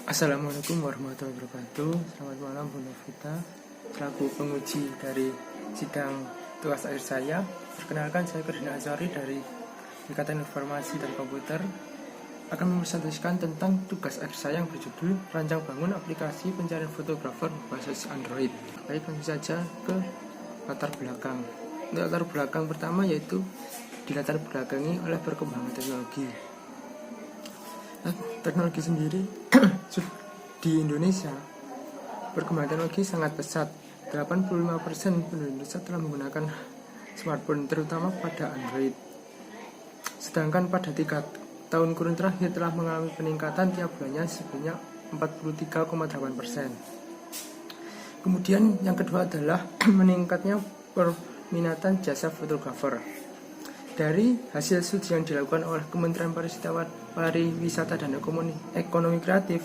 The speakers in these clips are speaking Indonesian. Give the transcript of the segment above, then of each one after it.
Assalamualaikum warahmatullahi wabarakatuh. Selamat malam Bu Novita, selaku penguji dari sidang tugas akhir saya. Perkenalkan, saya Kerdina Azari dari Ikatan Informasi dan Komputer akan mempresentasikan tentang tugas akhir saya yang berjudul Rancang Bangun Aplikasi Pencarian Fotografer berbasis Android. Baik, langsung saja ke latar belakang. Untuk latar belakang pertama yaitu dilatar belakangi oleh perkembangan teknologi. Teknologi sendiri di Indonesia, perkembangan teknologi sangat pesat. 85% penduduk Indonesia telah menggunakan smartphone, terutama pada Android. Sedangkan pada 3 tahun kurun terakhir telah mengalami peningkatan tiap bulannya sebanyak 43,8%. Kemudian yang kedua adalah meningkatnya perminatan jasa fotografer. Dari hasil studi yang dilakukan oleh Kementerian Pariwisata dan Ekonomi Kreatif,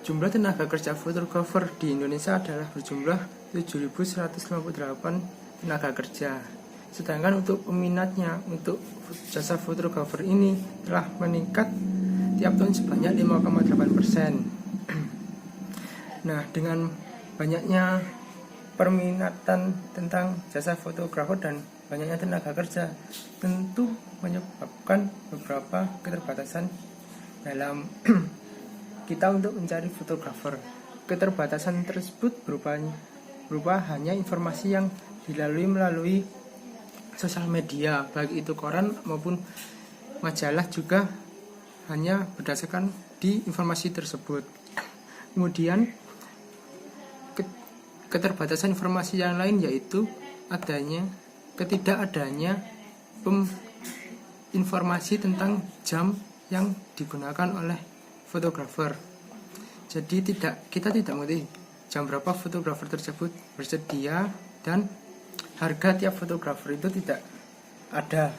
jumlah tenaga kerja fotografer di Indonesia adalah berjumlah 7.158 tenaga kerja. Sedangkan untuk peminatnya untuk jasa fotografer ini telah meningkat tiap tahun sebanyak 5,8%. Nah, dengan banyaknya perminatan tentang jasa fotografer dan banyaknya tenaga kerja tentu menyebabkan beberapa keterbatasan dalam kita untuk mencari fotografer. Keterbatasan tersebut berupa hanya informasi yang melalui sosial media, baik itu koran maupun majalah, juga hanya berdasarkan di informasi tersebut. Kemudian keterbatasan informasi yang lain yaitu ketidakadanya informasi tentang jam yang digunakan oleh fotografer. Jadi kita tidak mengerti jam berapa fotografer tersebut bersedia dan harga tiap fotografer itu tidak ada.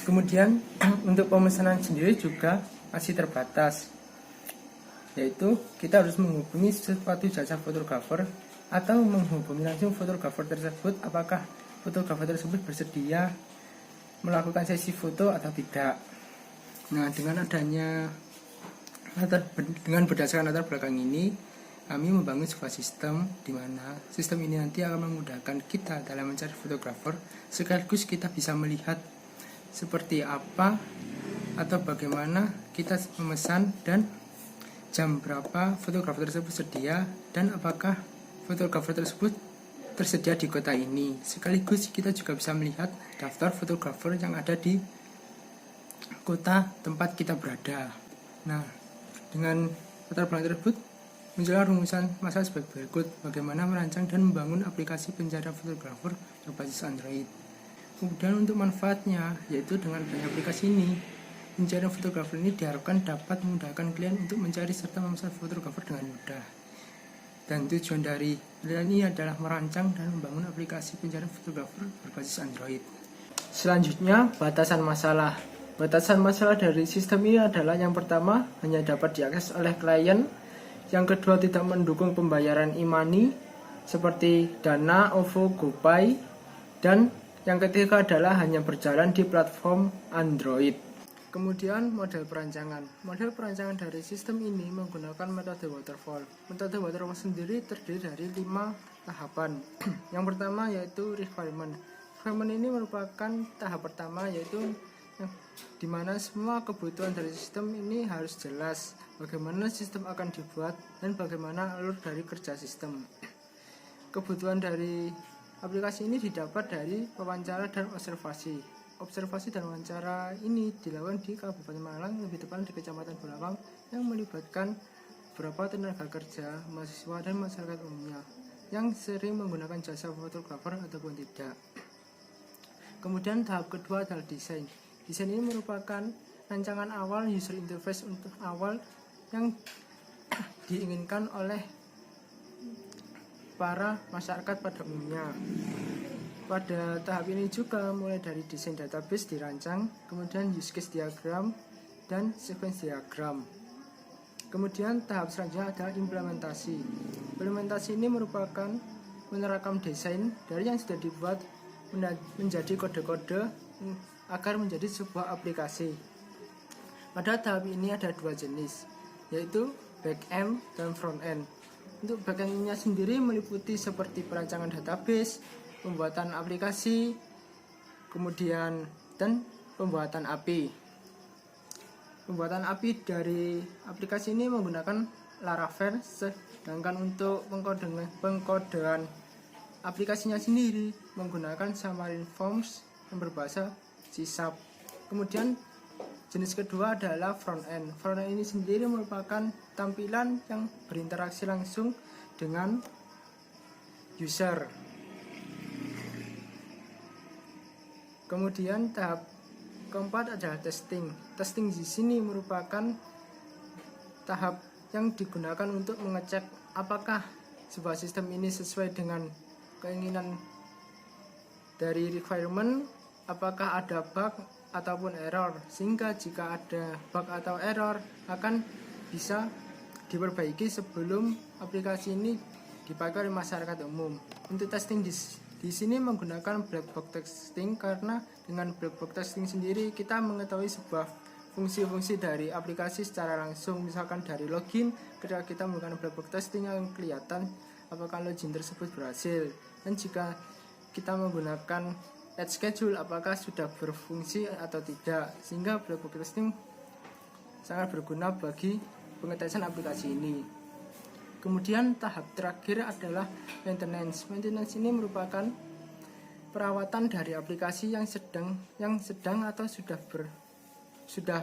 Kemudian untuk pemesanan sendiri juga masih terbatas, yaitu kita harus menghubungi suatu jasa fotografer atau menghubungi langsung fotografer tersebut apakah fotografer tersebut bersedia melakukan sesi foto atau tidak. Nah, dengan berdasarkan latar belakang ini, kami membangun sebuah sistem di mana sistem ini nanti akan memudahkan kita dalam mencari fotografer, sekaligus kita bisa melihat seperti apa atau bagaimana kita memesan dan jam berapa fotografer tersebut sedia dan apakah fotografer tersebut tersedia di kota ini. Sekaligus kita juga bisa melihat daftar fotografer yang ada di kota tempat kita berada. Nah, dengan latar belakang tersebut muncullah rumusan masalah sebagai berikut: bagaimana merancang dan membangun aplikasi pencarian fotografer berbasis Android. Kemudian untuk manfaatnya, yaitu dengan adanya aplikasi ini, pencarian fotografer ini diharapkan dapat memudahkan klien untuk mencari serta memesan fotografer dengan mudah. Dan tujuan dari penelitian ini adalah merancang dan membangun aplikasi pencarian fotografer berbasis Android. Selanjutnya, batasan masalah. Batasan masalah dari sistem ini adalah yang pertama, hanya dapat diakses oleh klien. Yang kedua, tidak mendukung pembayaran e-money seperti Dana, OVO, GoPay. Dan yang ketiga adalah hanya berjalan di platform Android. Kemudian model perancangan. Model perancangan dari sistem ini menggunakan metode waterfall. Metode waterfall sendiri terdiri dari 5 tahapan. Yang pertama yaitu requirement. Requirement ini merupakan tahap pertama, yaitu di mana semua kebutuhan dari sistem ini harus jelas. Bagaimana sistem akan dibuat dan bagaimana alur dari kerja sistem. Kebutuhan dari aplikasi ini didapat dari wawancara dan observasi. Observasi dan wawancara ini dilakukan di Kabupaten Malang, lebih tepatnya di Kecamatan Bulawang, yang melibatkan beberapa tenaga kerja, mahasiswa, dan masyarakat umumnya yang sering menggunakan jasa fotografer ataupun tidak. Kemudian tahap kedua adalah desain. Desain ini merupakan rancangan awal user interface untuk awal yang diinginkan oleh para masyarakat pada umumnya. Pada tahap ini juga mulai dari desain database dirancang, kemudian use case diagram dan sequence diagram. Kemudian tahap selanjutnya adalah implementasi. Implementasi ini merupakan menerapkan desain dari yang sudah dibuat menjadi kode-kode agar menjadi sebuah aplikasi. Pada tahap ini ada dua jenis, yaitu back-end dan front-end. Untuk back-end-nya sendiri meliputi seperti perancangan database, pembuatan aplikasi, kemudian dan pembuatan API. Pembuatan API dari aplikasi ini menggunakan Laravel, sedangkan untuk pengkodean aplikasinya sendiri menggunakan Xamarin Forms yang berbahasa C#. Kemudian jenis kedua adalah front-end. Front-end ini sendiri merupakan tampilan yang berinteraksi langsung dengan user. Kemudian tahap keempat adalah testing. Testing di sini merupakan tahap yang digunakan untuk mengecek apakah sebuah sistem ini sesuai dengan keinginan dari requirement, apakah ada bug ataupun error, sehingga jika ada bug atau error akan bisa diperbaiki sebelum aplikasi ini dipakai oleh masyarakat umum. Untuk testing di sini menggunakan black box testing, karena dengan black box testing sendiri kita mengetahui sebuah fungsi-fungsi dari aplikasi secara langsung. Misalkan dari login, ketika kita menggunakan black box testing akan kelihatan apakah login tersebut berhasil, dan jika kita menggunakan add schedule apakah sudah berfungsi atau tidak, sehingga black box testing sangat berguna bagi pengetesan aplikasi ini. Kemudian tahap terakhir adalah maintenance. Maintenance ini merupakan perawatan dari aplikasi yang sedang atau sudah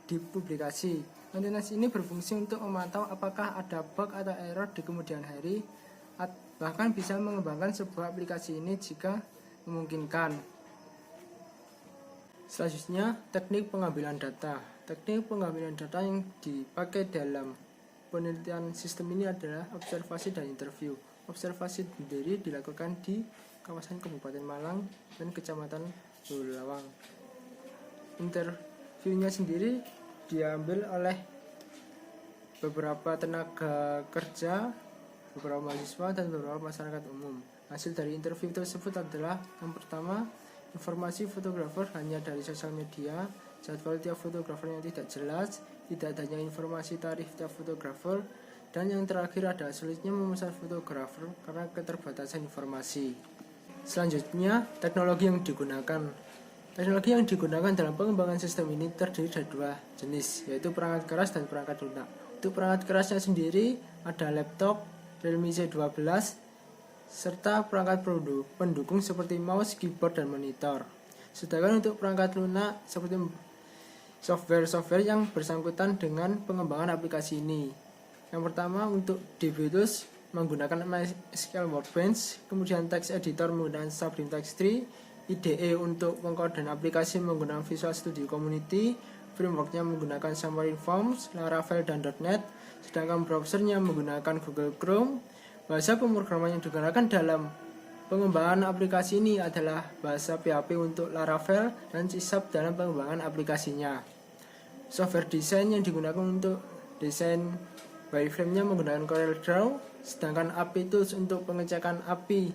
dipublikasi. Maintenance ini berfungsi untuk memantau apakah ada bug atau error di kemudian hari, bahkan bisa mengembangkan sebuah aplikasi ini jika memungkinkan. Selanjutnya, teknik pengambilan data. Teknik pengambilan data yang dipakai dalam penelitian sistem ini adalah observasi dan interview. Observasi sendiri dilakukan di kawasan Kabupaten Malang dan Kecamatan Bulawang. Interviewnya sendiri diambil oleh beberapa tenaga kerja, beberapa mahasiswa, dan beberapa masyarakat umum. Hasil dari interview tersebut adalah yang pertama, informasi fotografer hanya dari sosial media, jadwal tiap fotografer yang tidak jelas, tidak adanya informasi tarif tiap fotografer, dan yang terakhir adalah sulitnya memesan fotografer karena keterbatasan informasi. Selanjutnya, teknologi yang digunakan. Teknologi yang digunakan dalam pengembangan sistem ini terdiri dari dua jenis, yaitu perangkat keras dan perangkat lunak. Untuk perangkat kerasnya sendiri ada laptop, Realme C12, serta perangkat pendukung seperti mouse, keyboard, dan monitor. Sedangkan untuk perangkat lunak seperti software yang bersangkutan dengan pengembangan aplikasi ini. Yang pertama, untuk DBTools menggunakan MySQL Workbench, kemudian text editor menggunakan Sublime Text 3, IDE untuk pengkodean aplikasi menggunakan Visual Studio Community, frameworknya menggunakan Xamarin Forms, Laravel, dan .NET, sedangkan browsernya menggunakan Google Chrome. Bahasa pemrograman yang digunakan dalam pengembangan aplikasi ini adalah bahasa PHP untuk Laravel dan C# dalam pengembangan aplikasinya. Software desain yang digunakan untuk desain wireframe-nya menggunakan CorelDRAW, sedangkan API Tools untuk pengecekan API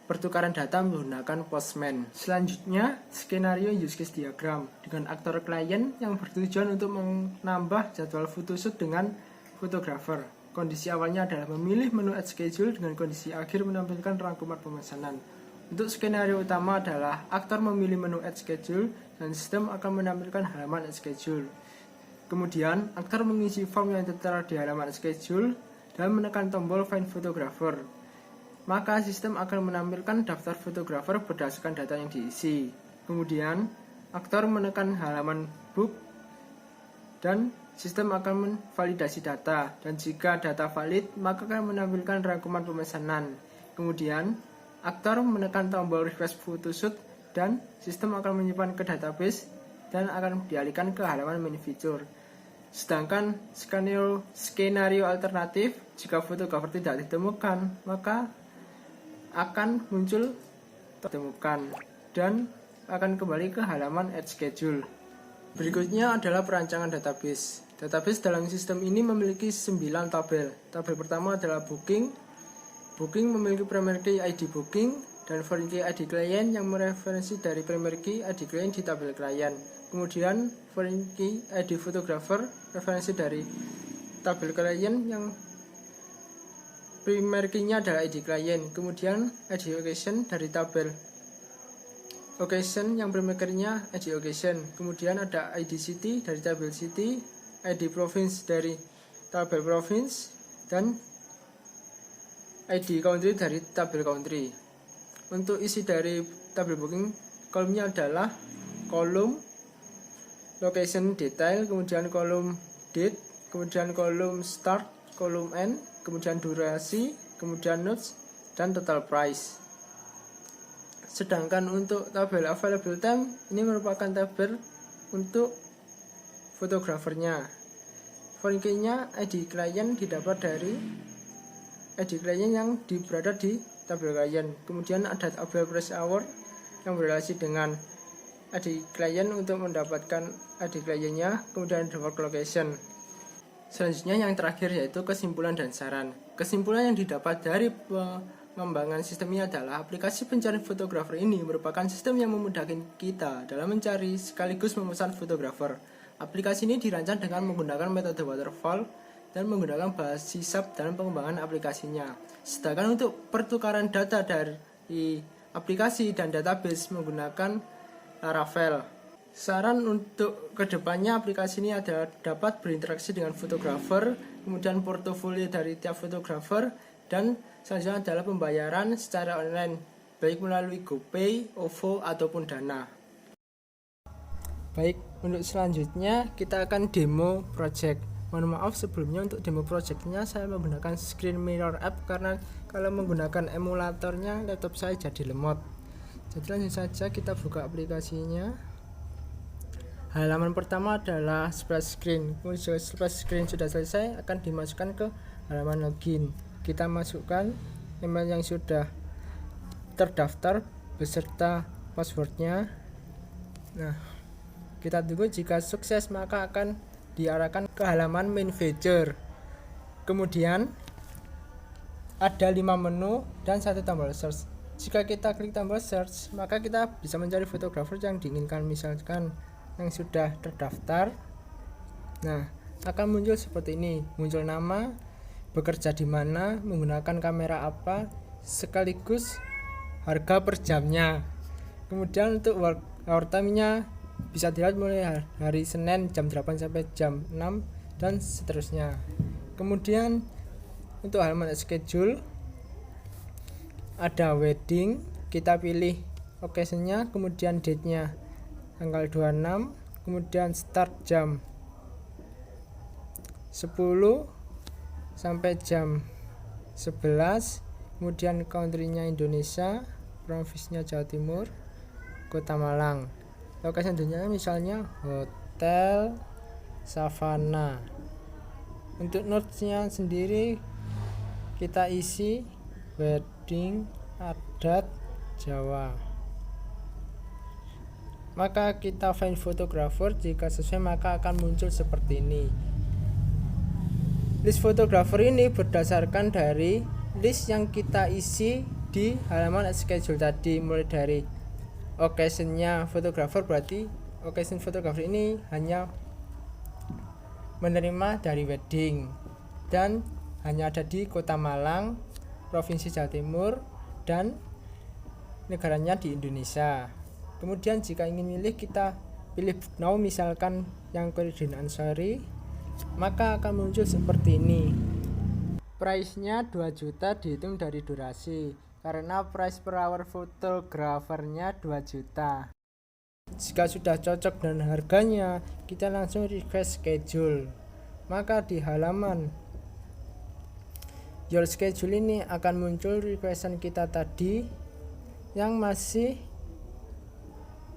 pertukaran data menggunakan Postman. Selanjutnya, skenario use case diagram dengan aktor klien yang bertujuan untuk menambah jadwal photoshoot dengan fotografer. Kondisi awalnya adalah memilih menu add schedule, dengan kondisi akhir menampilkan rangkuman pemesanan. Untuk skenario utama adalah aktor memilih menu add schedule dan sistem akan menampilkan halaman add schedule. Kemudian, aktor mengisi form yang tertera di halaman add schedule dan menekan tombol find photographer. Maka sistem akan menampilkan daftar fotografer berdasarkan data yang diisi. Kemudian, aktor menekan halaman book dan sistem akan memvalidasi data, dan jika data valid, maka akan menampilkan rangkuman pemesanan. Kemudian, aktor menekan tombol request photoshoot dan sistem akan menyimpan ke database dan akan dialihkan ke halaman main feature. Sedangkan skenario alternatif, jika fotografer tidak ditemukan, maka akan muncul ditemukan dan akan kembali ke halaman add schedule. Berikutnya adalah perancangan database. Database dalam sistem ini memiliki 9 tabel. Tabel pertama adalah booking. Booking memiliki primary key ID booking dan foreign key ID klien yang mereferensi dari primary key ID klien di tabel klien. Kemudian foreign key ID photographer referensi dari tabel klien yang primary key-nya adalah ID klien. Kemudian ID occasion dari tabel occasion yang primary key-nya ID occasion. Kemudian ada ID city dari tabel city, ID province dari tabel province, dan ID country dari tabel country. Untuk isi dari tabel booking, kolomnya adalah kolom location detail, kemudian kolom date, kemudian kolom start, kolom end, kemudian durasi, kemudian notes, dan total price. Sedangkan untuk tabel available time, ini merupakan tabel untuk fotografernya. Foreign key-nya ID klien didapat dari ID klien yang berada di tabel klien. Kemudian ada tabel price hour yang berrelasi dengan ID klien untuk mendapatkan ID kliennya. Kemudian ada work location. Selanjutnya yang terakhir yaitu kesimpulan dan saran. Kesimpulan yang didapat dari pengembangan sistem ini adalah aplikasi pencarian fotografer ini merupakan sistem yang memudahkan kita dalam mencari sekaligus memesan fotografer. Aplikasi ini dirancang dengan menggunakan metode waterfall dan menggunakan bahasa C# dalam pengembangan aplikasinya. Sedangkan untuk pertukaran data dari aplikasi dan database menggunakan Laravel. Saran untuk kedepannya aplikasi ini adalah dapat berinteraksi dengan fotografer, kemudian portofolio dari tiap fotografer, dan selanjutnya adalah pembayaran secara online, baik melalui GoPay, OVO, ataupun Dana. Baik, untuk selanjutnya kita akan demo project. Mohon maaf sebelumnya untuk demo projectnya saya menggunakan Screen Mirror app karena kalau menggunakan emulatornya laptop saya jadi lemot. Jadi langsung saja kita buka aplikasinya. Halaman pertama adalah splash screen. Kemudian splash screen sudah selesai akan dimasukkan ke halaman login. Kita masukkan email yang sudah terdaftar beserta passwordnya. Nah, kita tunggu, jika sukses maka akan diarahkan ke halaman main feature. Kemudian ada 5 menu dan 1 tombol search. Jika kita klik tombol search, maka kita bisa mencari fotografer yang diinginkan, misalkan yang sudah terdaftar. Nah, akan muncul seperti ini, muncul nama, bekerja di mana, menggunakan kamera apa, sekaligus harga per jamnya. Kemudian untuk hour time-nya bisa dilihat mulai hari Senin jam 8 sampai jam 6 dan seterusnya. Kemudian untuk halaman schedule ada wedding, kita pilih occasion-nya, kemudian date-nya tanggal 26, kemudian start jam 10 sampai jam 11, kemudian country-nya Indonesia, provinsinya Jawa Timur, Kota Malang. Lokasi selanjutnya misalnya Hotel Savana. Untuk notes-nya sendiri kita isi wedding adat Jawa. Maka kita find photographer, jika sesuai maka akan muncul seperti ini. List fotografer ini berdasarkan dari list yang kita isi di halaman schedule tadi, mulai dari occasion-nya fotografer, berarti occasion fotografer ini hanya menerima dari wedding dan hanya ada di Kota Malang, Provinsi Jawa Timur, dan negaranya di Indonesia. Kemudian jika ingin milih, kita pilih book now, misalkan yang Coridin Ansori, maka akan muncul seperti ini. Price-nya 2 juta dihitung dari durasi, karena price per hour fotografernya 2 juta. Jika sudah cocok dengan harganya, kita langsung request schedule. Maka di halaman your schedule ini akan muncul requestan kita tadi yang masih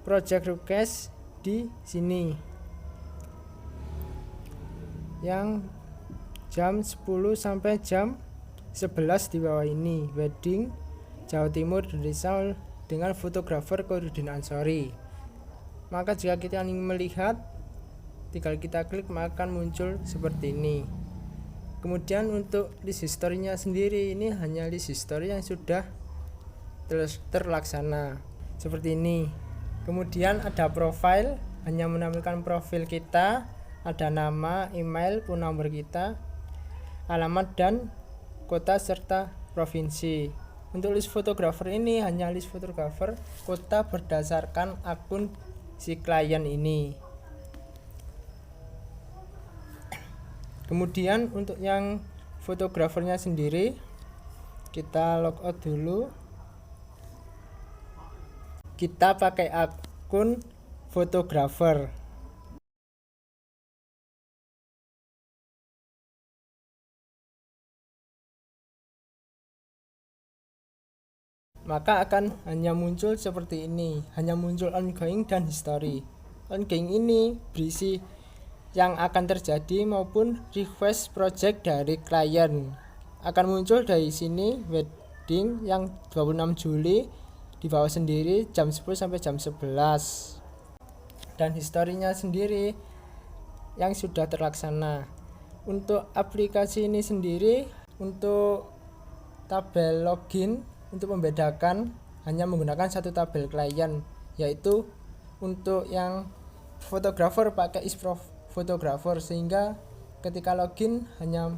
project request di sini, yang jam 10 sampai jam 11 di bawah ini, wedding Jawa Timur Indonesia dengan fotografer Coridin Ansori. Maka jika kita ingin melihat, tinggal kita klik maka akan muncul seperti ini. Kemudian untuk list history-nya sendiri, ini hanya list history yang sudah terlaksana seperti ini. Kemudian ada profile, hanya menampilkan profil kita, ada nama, email, phone number kita, alamat dan kota serta provinsi. Untuk list fotografer ini hanya list fotografer kota berdasarkan akun si klien ini. Kemudian untuk yang fotografernya sendiri, kita logout dulu. Kita pakai akun fotografer. Maka akan hanya muncul seperti ini, hanya muncul ongoing dan history. Ongoing ini berisi yang akan terjadi maupun request project dari klien. Akan muncul dari sini wedding yang 26 Juli di bawah sendiri jam 10 sampai jam 11. Dan historinya sendiri yang sudah terlaksana. Untuk aplikasi ini sendiri, untuk tabel login untuk membedakan hanya menggunakan satu tabel klien, yaitu untuk yang fotografer pakai fotografer, sehingga ketika login hanya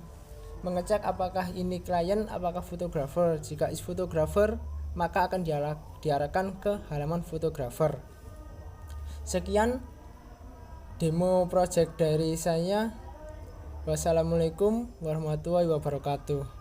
mengecek apakah ini klien, apakah fotografer. Jika is fotografer, maka akan diarahkan ke halaman fotografer. Sekian demo project dari saya. Wassalamualaikum warahmatullahi wabarakatuh.